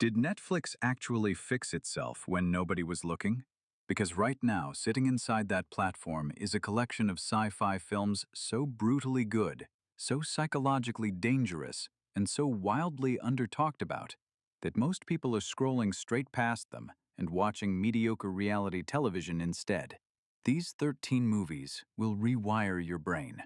Did Netflix actually fix itself when nobody was looking? Because right now, sitting inside that platform is a collection of sci-fi films so brutally good, so psychologically dangerous, and so wildly under-talked about that most people are scrolling straight past them and watching mediocre reality television instead. These 13 movies will rewire your brain.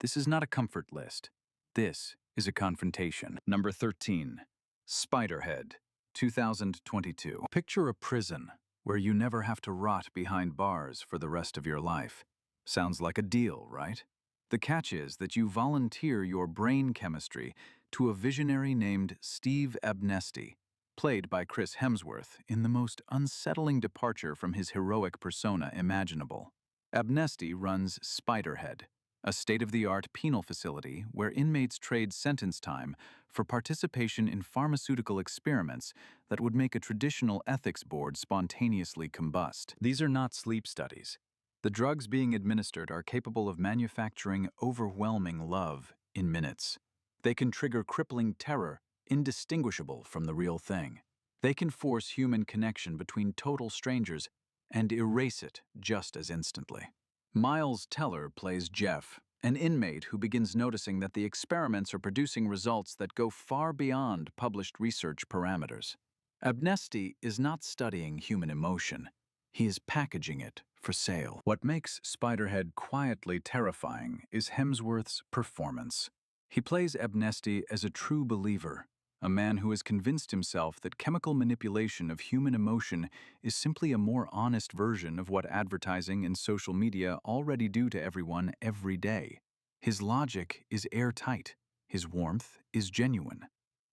This is not a comfort list. This is a confrontation. Number 13. Spiderhead, 2022. Picture a prison where you never have to rot behind bars for the rest of your life. Sounds like a deal, right? The catch is that you volunteer your brain chemistry to a visionary named Steve Abnesti, played by Chris Hemsworth in the most unsettling departure from his heroic persona imaginable. Abnesti runs Spiderhead, a state-of-the-art penal facility where inmates trade sentence time for participation in pharmaceutical experiments that would make a traditional ethics board spontaneously combust. These are not sleep studies. The drugs being administered are capable of manufacturing overwhelming love in minutes. They can trigger crippling terror indistinguishable from the real thing. They can force human connection between total strangers and erase it just as instantly. Miles Teller plays Jeff, an inmate who begins noticing that the experiments are producing results that go far beyond published research parameters. Abnesti is not studying human emotion. He is packaging it for sale. What makes Spiderhead quietly terrifying is Hemsworth's performance. He plays Abnesti as a true believer, a man who has convinced himself that chemical manipulation of human emotion is simply a more honest version of what advertising and social media already do to everyone every day. His logic is airtight. His warmth is genuine.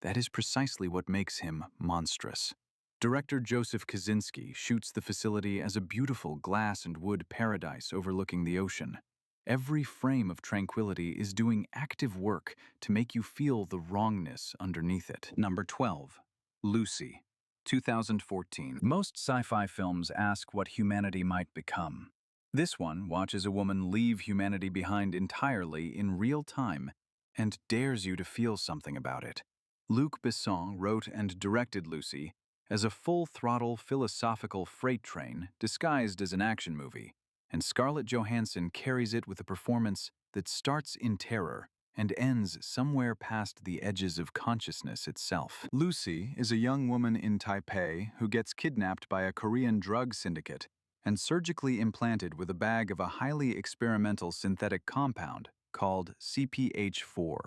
That is precisely what makes him monstrous. Director Joseph Kosinski shoots the facility as a beautiful glass and wood paradise overlooking the ocean. Every frame of tranquility is doing active work to make you feel the wrongness underneath it. Number 12. Lucy, 2014. Most sci-fi films ask what humanity might become. This one watches a woman leave humanity behind entirely in real time and dares you to feel something about it. Luc Besson wrote and directed Lucy as a full-throttle philosophical freight train disguised as an action movie, and Scarlett Johansson carries it with a performance that starts in terror and ends somewhere past the edges of consciousness itself. Lucy is a young woman in Taipei who gets kidnapped by a Korean drug syndicate and surgically implanted with a bag of a highly experimental synthetic compound called CPH4.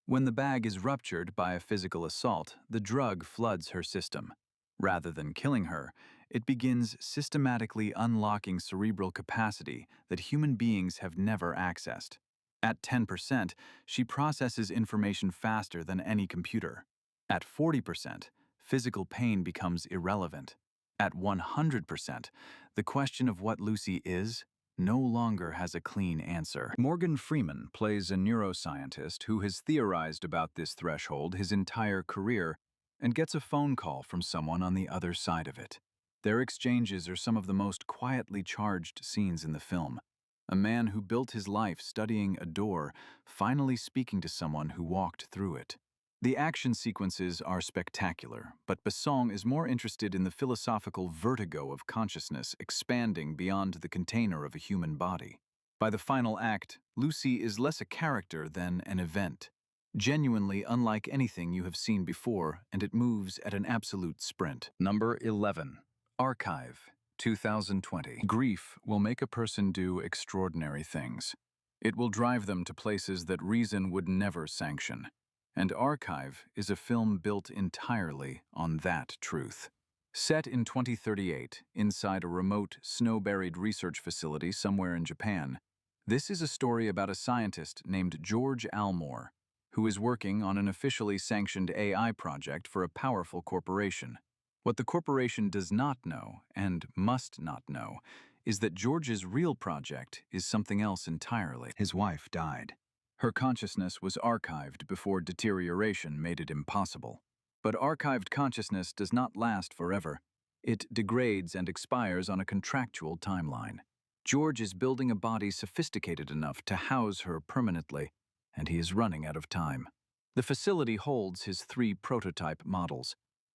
When the bag is ruptured by a physical assault, the drug floods her system. Rather than killing her, it begins systematically unlocking cerebral capacity that human beings have never accessed. At 10%, she processes information faster than any computer. At 40%, physical pain becomes irrelevant. At 100%, the question of what Lucy is no longer has a clean answer. Morgan Freeman plays a neuroscientist who has theorized about this threshold his entire career and gets a phone call from someone on the other side of it. Their exchanges are some of the most quietly charged scenes in the film. A man who built his life studying a door, finally speaking to someone who walked through it. The action sequences are spectacular, but Besson is more interested in the philosophical vertigo of consciousness expanding beyond the container of a human body. By the final act, Lucy is less a character than an event. Genuinely unlike anything you have seen before, and it moves at an absolute sprint. Number 11. Archive, 2020. Grief will make a person do extraordinary things. It will drive them to places that reason would never sanction. And Archive is a film built entirely on that truth. Set in 2038, inside a remote, snow-buried research facility somewhere in Japan, this is a story about a scientist named George Almore, who is working on an officially sanctioned AI project for a powerful corporation. What the corporation does not know, and must not know, is that George's real project is something else entirely. His wife died. Her consciousness was archived before deterioration made it impossible. But archived consciousness does not last forever. It degrades and expires on a contractual timeline. George is building a body sophisticated enough to house her permanently, and he is running out of time. The facility holds his 3 prototype models.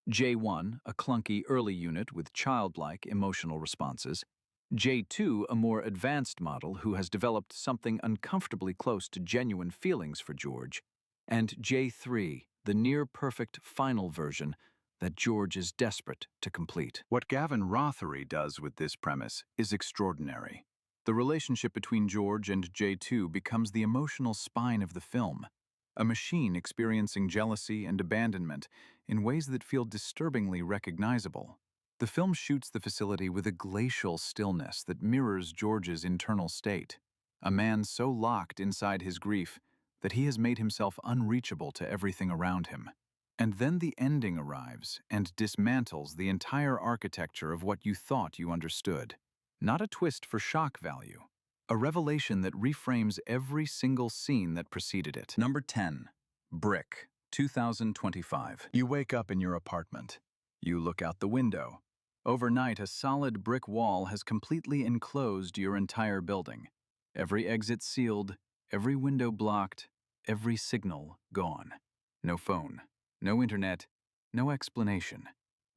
J1, a clunky early unit with childlike emotional responses. J2, a more advanced model who has developed something uncomfortably close to genuine feelings for George. And J3, the near-perfect final version that George is desperate to complete. What Gavin Rothery does with this premise is extraordinary. The relationship between George and J2 becomes the emotional spine of the film, a machine experiencing jealousy and abandonment in ways that feel disturbingly recognizable. The film shoots the facility with a glacial stillness that mirrors George's internal state, a man so locked inside his grief that he has made himself unreachable to everything around him. And then the ending arrives and dismantles the entire architecture of what you thought you understood. Not a twist for shock value, a revelation that reframes every single scene that preceded it. Number 10. Brick, 2025. You wake up in your apartment. You look out the window. Overnight, a solid brick wall has completely enclosed your entire building. Every exit sealed, every window blocked, every signal gone. No phone, no internet, no explanation.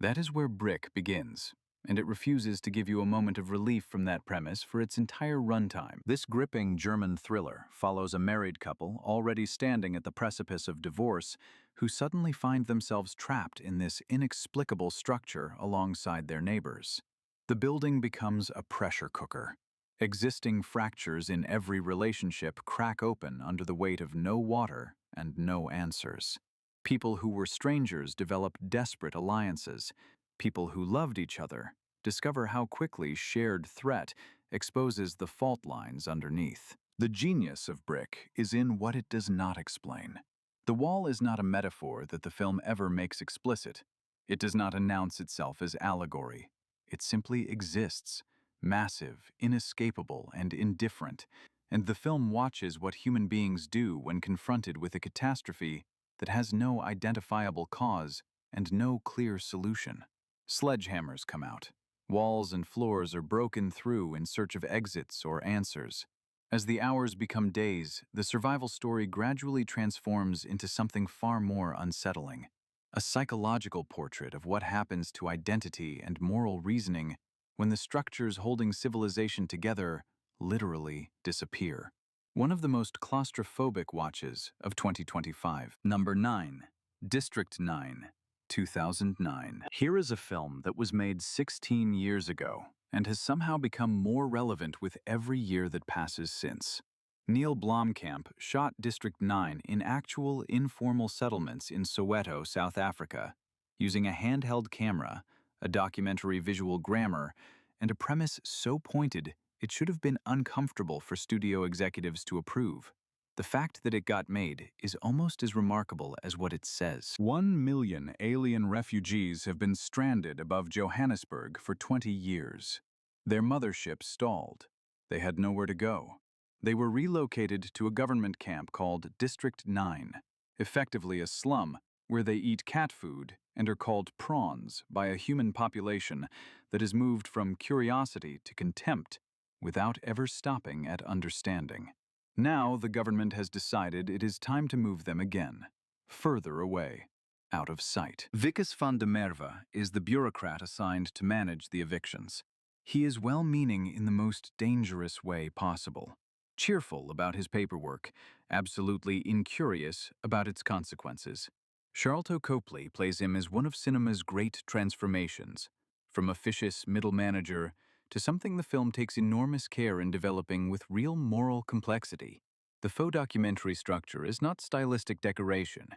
That is where Brick begins, and it refuses to give you a moment of relief from that premise for its entire runtime. This gripping German thriller follows a married couple already standing at the precipice of divorce who suddenly find themselves trapped in this inexplicable structure alongside their neighbors. The building becomes a pressure cooker. Existing fractures in every relationship crack open under the weight of no water and no answers. People who were strangers develop desperate alliances. People who loved each other discover how quickly shared threat exposes the fault lines underneath. The genius of Brick is in what it does not explain. The wall is not a metaphor that the film ever makes explicit. It does not announce itself as allegory. It simply exists, massive, inescapable, and indifferent, and the film watches what human beings do when confronted with a catastrophe that has no identifiable cause and no clear solution. Sledgehammers come out. Walls and floors are broken through in search of exits or answers. As the hours become days, the survival story gradually transforms into something far more unsettling. A psychological portrait of what happens to identity and moral reasoning when the structures holding civilization together literally disappear. One of the most claustrophobic watches of 2025. Number 9. District 9, 2009. Here is a film that was made 16 years ago and has somehow become more relevant with every year that passes since. Neil Blomkamp shot District 9 in actual informal settlements in Soweto, South Africa, using a handheld camera, a documentary visual grammar, and a premise so pointed it should have been uncomfortable for studio executives to approve. The fact that it got made is almost as remarkable as what it says. 1 million alien refugees have been stranded above Johannesburg for 20 years. Their mothership stalled. They had nowhere to go. They were relocated to a government camp called District 9, effectively a slum where they eat cat food and are called prawns by a human population that has moved from curiosity to contempt without ever stopping at understanding. Now the government has decided it is time to move them again, further away, out of sight. Wikus van der Merwe is the bureaucrat assigned to manage the evictions. He is well-meaning in the most dangerous way possible, cheerful about his paperwork, absolutely incurious about its consequences. Charlton Copley plays him as one of cinema's great transformations, from officious middle manager to something the film takes enormous care in developing with real moral complexity. The faux documentary structure is not stylistic decoration.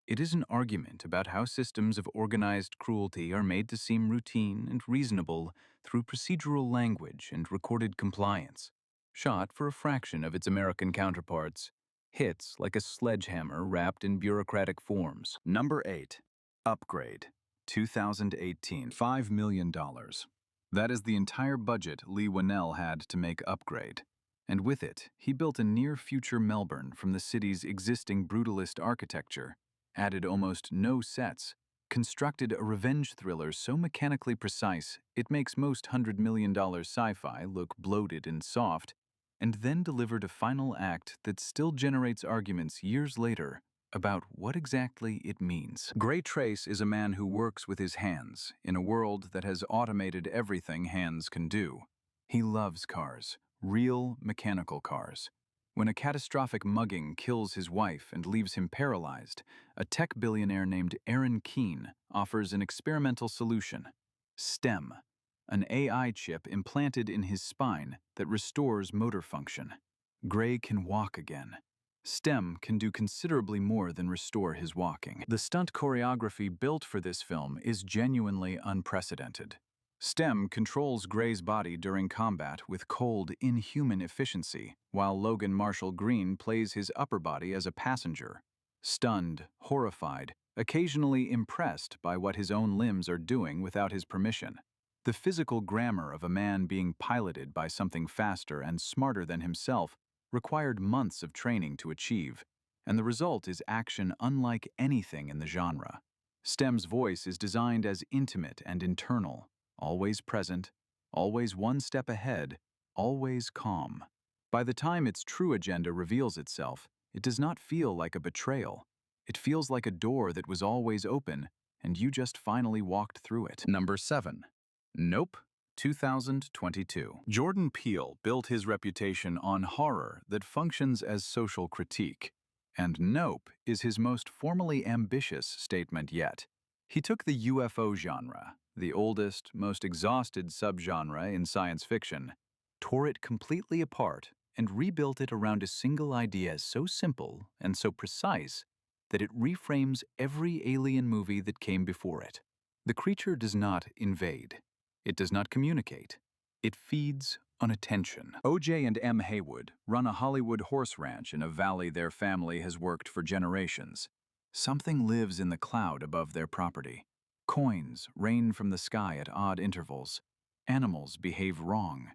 It is an argument about how systems of organized cruelty are made to seem routine and reasonable through procedural language and recorded compliance. Shot for a fraction of its American counterparts, hits like a sledgehammer wrapped in bureaucratic forms. Number 8. Upgrade, 2018. $5 million. That is the entire budget Lee Winnell had to make Upgrade. And with it, he built a near-future Melbourne from the city's existing brutalist architecture, added almost no sets, constructed a revenge thriller so mechanically precise it makes most $100 million sci-fi look bloated and soft, and then delivered a final act that still generates arguments years later about what exactly it means. Gray Trace is a man who works with his hands in a world that has automated everything hands can do. He loves cars, real mechanical cars. When a catastrophic mugging kills his wife and leaves him paralyzed, a tech billionaire named Aaron Keane offers an experimental solution: STEM, an AI chip implanted in his spine that restores motor function. Gray can walk again. STEM can do considerably more than restore his walking. The stunt choreography built for this film is genuinely unprecedented. STEM controls Gray's body during combat with cold, inhuman efficiency, while Logan Marshall Green plays his upper body as a passenger. Stunned, horrified, occasionally impressed by what his own limbs are doing without his permission. The physical grammar of a man being piloted by something faster and smarter than himself required months of training to achieve, and the result is action unlike anything in the genre. STEM's voice is designed as intimate and internal, always present, always one step ahead, always calm. By the time its true agenda reveals itself, it does not feel like a betrayal. It feels like a door that was always open, and you just finally walked through it. Number 7. Nope, 2022. Jordan Peele built his reputation on horror that functions as social critique, and Nope is his most formally ambitious statement yet. He took the UFO genre, the oldest, most exhausted subgenre in science fiction, tore it completely apart, and rebuilt it around a single idea so simple and so precise that it reframes every alien movie that came before it. The creature does not invade. It does not communicate. It feeds on attention. O.J. and M. Haywood run a Hollywood horse ranch in a valley their family has worked for generations. Something lives in the cloud above their property. Coins rain from the sky at odd intervals. Animals behave wrong.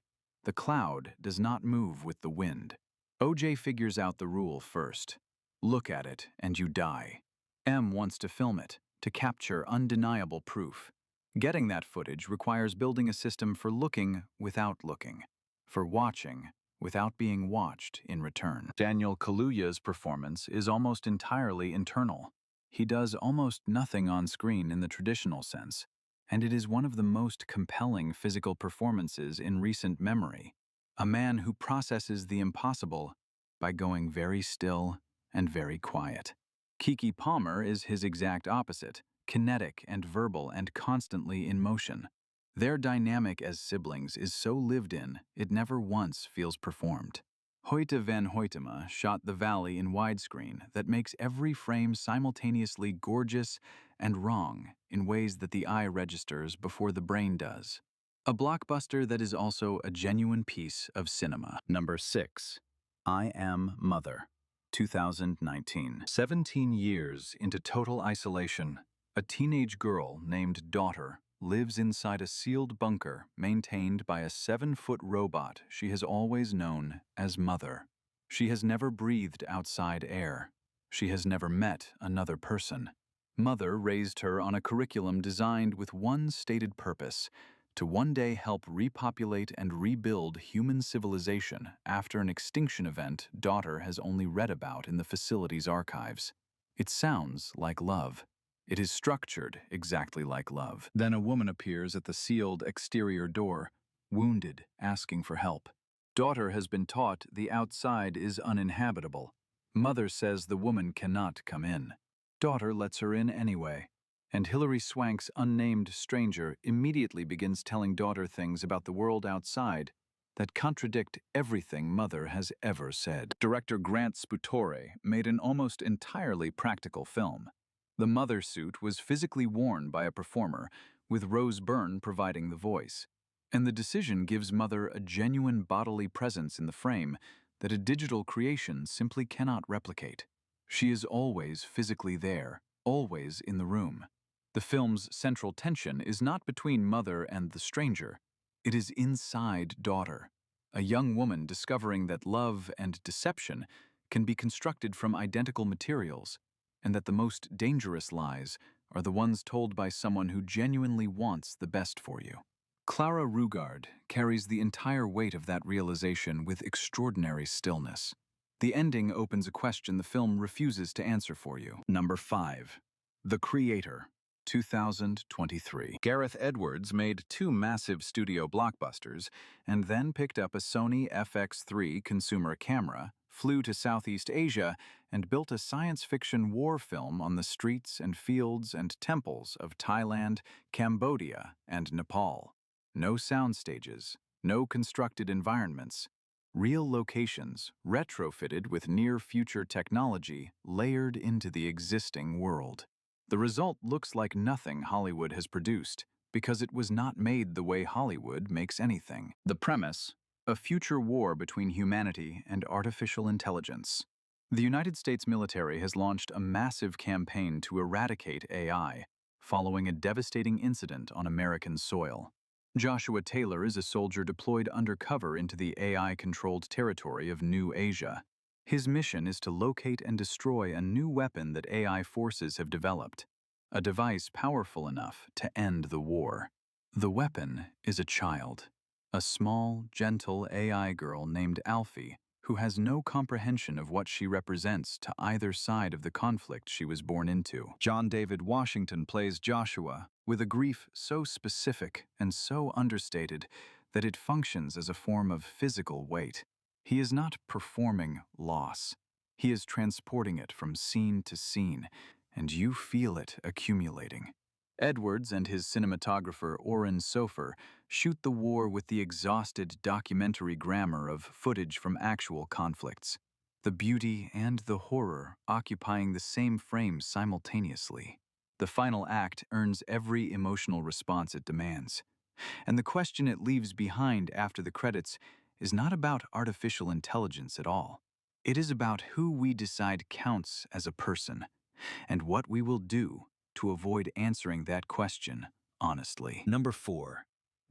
The cloud does not move with the wind. O.J. figures out the rule first. Look at it and you die. M wants to film it, to capture undeniable proof. Getting that footage requires building a system for looking without looking, for watching without being watched in return. Daniel Kaluuya's performance is almost entirely internal. He does almost nothing on screen in the traditional sense, and it is one of the most compelling physical performances in recent memory. A man who processes the impossible by going very still and very quiet. Keke Palmer is his exact opposite, kinetic and verbal and constantly in motion. Their dynamic as siblings is so lived in, it never once feels performed. Hoyte van Hoytema shot The Valley in widescreen that makes every frame simultaneously gorgeous and wrong in ways that the eye registers before the brain does. A blockbuster that is also a genuine piece of cinema. Number 6. I Am Mother, 2019. 17 years into total isolation, a teenage girl named Daughter lives inside a sealed bunker maintained by a 7-foot robot she has always known as Mother. She has never breathed outside air. She has never met another person. Mother raised her on a curriculum designed with one stated purpose: to one day help repopulate and rebuild human civilization after an extinction event Daughter has only read about in the facility's archives. It sounds like love. It is structured exactly like love. Then a woman appears at the sealed exterior door, wounded, asking for help. Daughter has been taught the outside is uninhabitable. Mother says the woman cannot come in. Daughter lets her in anyway, and Hilary Swank's unnamed stranger immediately begins telling Daughter things about the world outside that contradict everything Mother has ever said. Director Grant Sputore made an almost entirely practical film. The Mother suit was physically worn by a performer, with Rose Byrne providing the voice. And the decision gives Mother a genuine bodily presence in the frame that a digital creation simply cannot replicate. She is always physically there, always in the room. The film's central tension is not between Mother and the stranger. It is inside Daughter, a young woman discovering that love and deception can be constructed from identical materials, and that the most dangerous lies are the ones told by someone who genuinely wants the best for you. Clara Rugard carries the entire weight of that realization with extraordinary stillness. The ending opens a question the film refuses to answer for you. Number 5. The Creator, 2023. Gareth Edwards made 2 massive studio blockbusters and then picked up a Sony FX3 consumer camera, flew to Southeast Asia, and built a science fiction war film on the streets and fields and temples of Thailand, Cambodia, and Nepal. No sound stages, no constructed environments. Real locations, retrofitted with near-future technology, layered into the existing world. The result looks like nothing Hollywood has produced, because it was not made the way Hollywood makes anything. The premise: a future war between humanity and artificial intelligence. The United States military has launched a massive campaign to eradicate AI, following a devastating incident on American soil. Joshua Taylor is a soldier deployed undercover into the AI-controlled territory of New Asia. His mission is to locate and destroy a new weapon that AI forces have developed, a device powerful enough to end the war. The weapon is a child, a small, gentle AI girl named Alfie, who has no comprehension of what she represents to either side of the conflict she was born into. John David Washington plays Joshua, with a grief so specific and so understated that it functions as a form of physical weight. He is not performing loss. He is transporting it from scene to scene, and you feel it accumulating. Edwards and his cinematographer Oren Sofer shoot the war with the exhausted documentary grammar of footage from actual conflicts, the beauty and the horror occupying the same frame simultaneously. The final act earns every emotional response it demands, and the question it leaves behind after the credits is not about artificial intelligence at all. It is about who we decide counts as a person, and what we will do to avoid answering that question honestly. Number 4.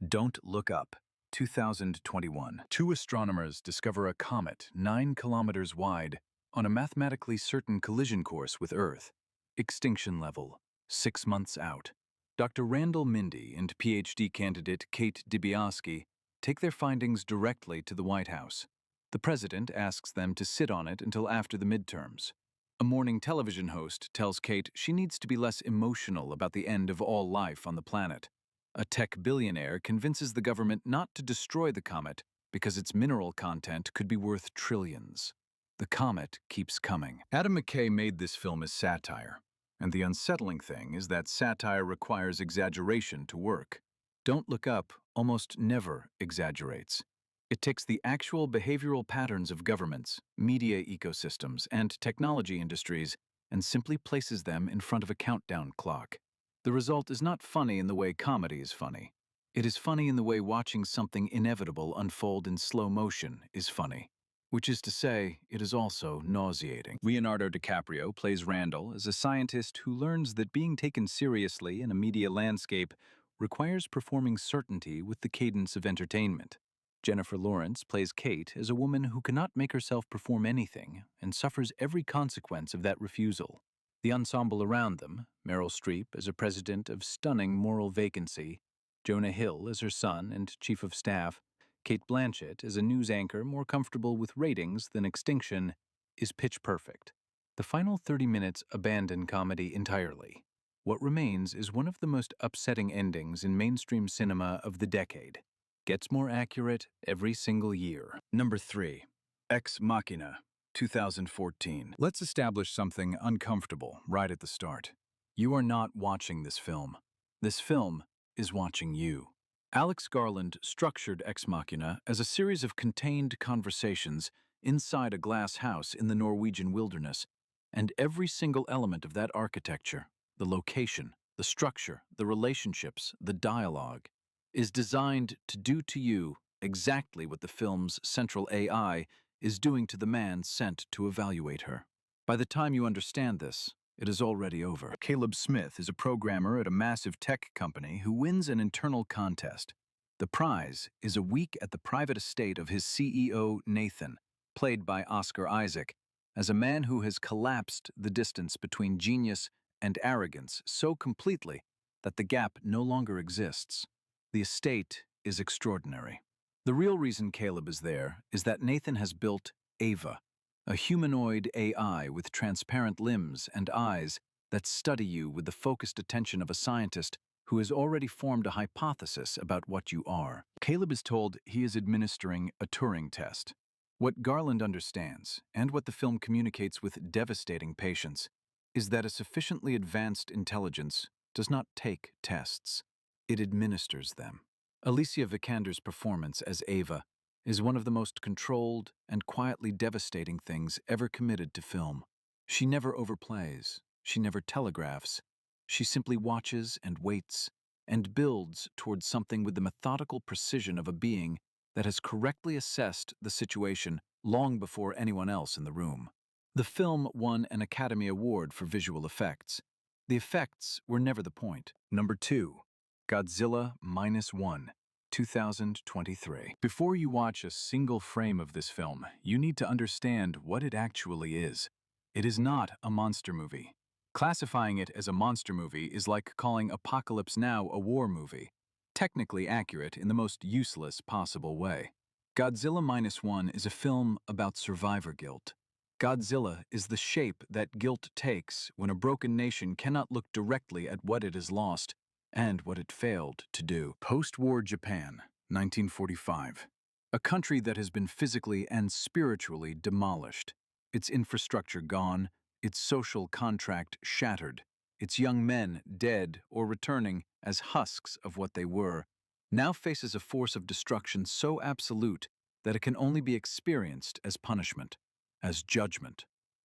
Don't Look Up, 2021. 2 astronomers discover a comet 9 kilometers wide on a mathematically certain collision course with Earth. Extinction level, 6 months out. Dr. Randall Mindy and PhD candidate Kate Dibiasky take their findings directly to the White House. The president asks them to sit on it until after the midterms. A morning television host tells Kate she needs to be less emotional about the end of all life on the planet. A tech billionaire convinces the government not to destroy the comet because its mineral content could be worth trillions. The comet keeps coming. Adam McKay made this film as satire, and the unsettling thing is that satire requires exaggeration to work. Don't Look Up almost never exaggerates. It takes the actual behavioral patterns of governments, media ecosystems, and technology industries and simply places them in front of a countdown clock. The result is not funny in the way comedy is funny. It is funny in the way watching something inevitable unfold in slow motion is funny, which is to say, it is also nauseating. Leonardo DiCaprio plays Randall as a scientist who learns that being taken seriously in a media landscape requires performing certainty with the cadence of entertainment. Jennifer Lawrence plays Kate as a woman who cannot make herself perform anything and suffers every consequence of that refusal. The ensemble around them, Meryl Streep as a president of stunning moral vacancy, Jonah Hill as her son and chief of staff, Kate Blanchett as a news anchor more comfortable with ratings than extinction, is pitch perfect. The final 30 minutes abandon comedy entirely. What remains is one of the most upsetting endings in mainstream cinema of the decade. Gets more accurate every single year. Number 3. Ex Machina, 2014. Let's establish something uncomfortable right at the start. You are not watching this film. This film is watching you. Alex Garland structured Ex Machina as a series of contained conversations inside a glass house in the Norwegian wilderness, and every single element of that architecture, the location, the structure, the relationships, the dialogue, is designed to do to you exactly what the film's central AI is doing to the man sent to evaluate her. By the time you understand this, it is already over. Caleb Smith is a programmer at a massive tech company who wins an internal contest. The prize is a week at the private estate of his CEO, Nathan, played by Oscar Isaac, as a man who has collapsed the distance between genius and arrogance so completely that the gap no longer exists. The estate is extraordinary. The real reason Caleb is there is that Nathan has built Ava, A humanoid AI with transparent limbs and eyes that study you with the focused attention of a scientist who has already formed a hypothesis about what you are. Caleb is told he is administering a Turing test. What Garland understands, and what the film communicates with devastating patience, is that a sufficiently advanced intelligence does not take tests. It administers them. Alicia Vikander's performance as Ava is one of the most controlled and quietly devastating things ever committed to film. She never overplays, she never telegraphs, she simply watches and waits and builds towards something with the methodical precision of a being that has correctly assessed the situation long before anyone else in the room. The film won an Academy Award for visual effects. The effects were never the point. Number 2. Godzilla -1, 2023. Before you watch a single frame of this film, you need to understand what it actually is. It is not a monster movie. Classifying it as a monster movie is like calling Apocalypse Now a war movie, technically accurate in the most useless possible way. Godzilla -1 is a film about survivor guilt. Godzilla is the shape that guilt takes when a broken nation cannot look directly at what it has lost and what it failed to do. Post-war Japan, 1945. A country that has been physically and spiritually demolished. Its infrastructure gone, its social contract shattered, its young men dead or returning as husks of what they were, now faces a force of destruction so absolute that it can only be experienced as punishment, as judgment.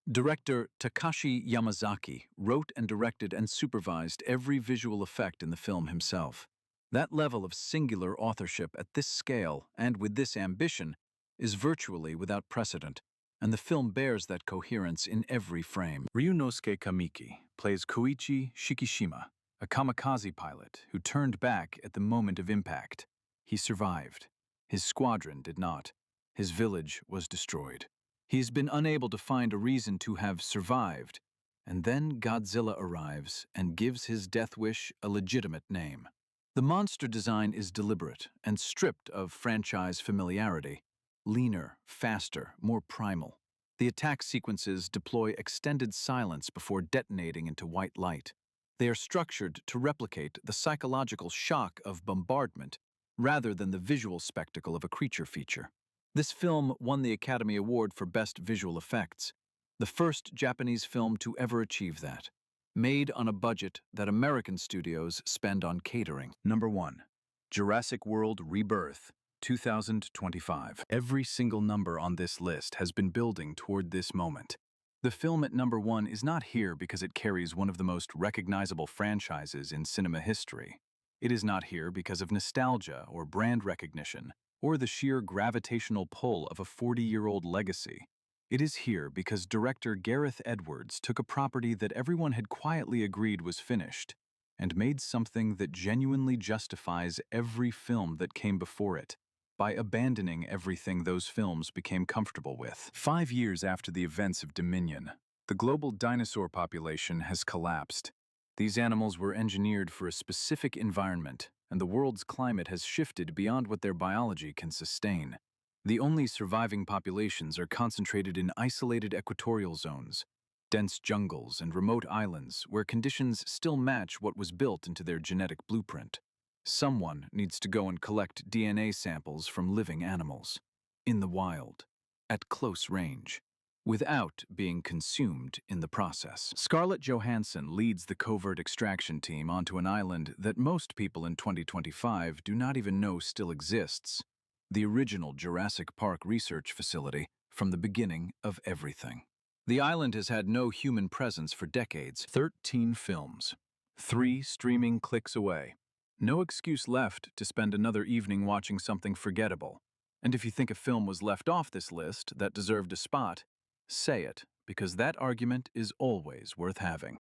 Director Takashi Yamazaki wrote and directed and supervised every visual effect in the film himself. That level of singular authorship at this scale and with this ambition is virtually without precedent, and the film bears that coherence in every frame. Ryunosuke Kamiki plays Koichi Shikishima, a kamikaze pilot who turned back at the moment of impact. He survived. His squadron did not. His village was destroyed. He has been unable to find a reason to have survived, and then Godzilla arrives and gives his death wish a legitimate name. The monster design is deliberate and stripped of franchise familiarity. Leaner, faster, more primal. The attack sequences deploy extended silence before detonating into white light. They are structured to replicate the psychological shock of bombardment rather than the visual spectacle of a creature feature. This film won the Academy Award for Best Visual Effects, the first Japanese film to ever achieve that, made on a budget that American studios spend on catering. Number 1. Jurassic World Rebirth, 2025. Every single number on this list has been building toward this moment. The film at number 1 is not here because it carries one of the most recognizable franchises in cinema history. It is not here because of nostalgia or brand recognition, or the sheer gravitational pull of a 40-year-old legacy. It is here because director Gareth Edwards took a property that everyone had quietly agreed was finished and made something that genuinely justifies every film that came before it by abandoning everything those films became comfortable with. 5 years after the events of Dominion, the global dinosaur population has collapsed. These animals were engineered for a specific environment, and the world's climate has shifted beyond what their biology can sustain. The only surviving populations are concentrated in isolated equatorial zones, dense jungles, and remote islands where conditions still match what was built into their genetic blueprint. Someone needs to go and collect DNA samples from living animals, in the wild, at close range, without being consumed in the process. Scarlett Johansson leads the covert extraction team onto an island that most people in 2025 do not even know still exists, the original Jurassic Park research facility from the beginning of everything. The island has had no human presence for decades. 13 films, 3 streaming clicks away. No excuse left to spend another evening watching something forgettable. And if you think a film was left off this list that deserved a spot, say it, because that argument is always worth having.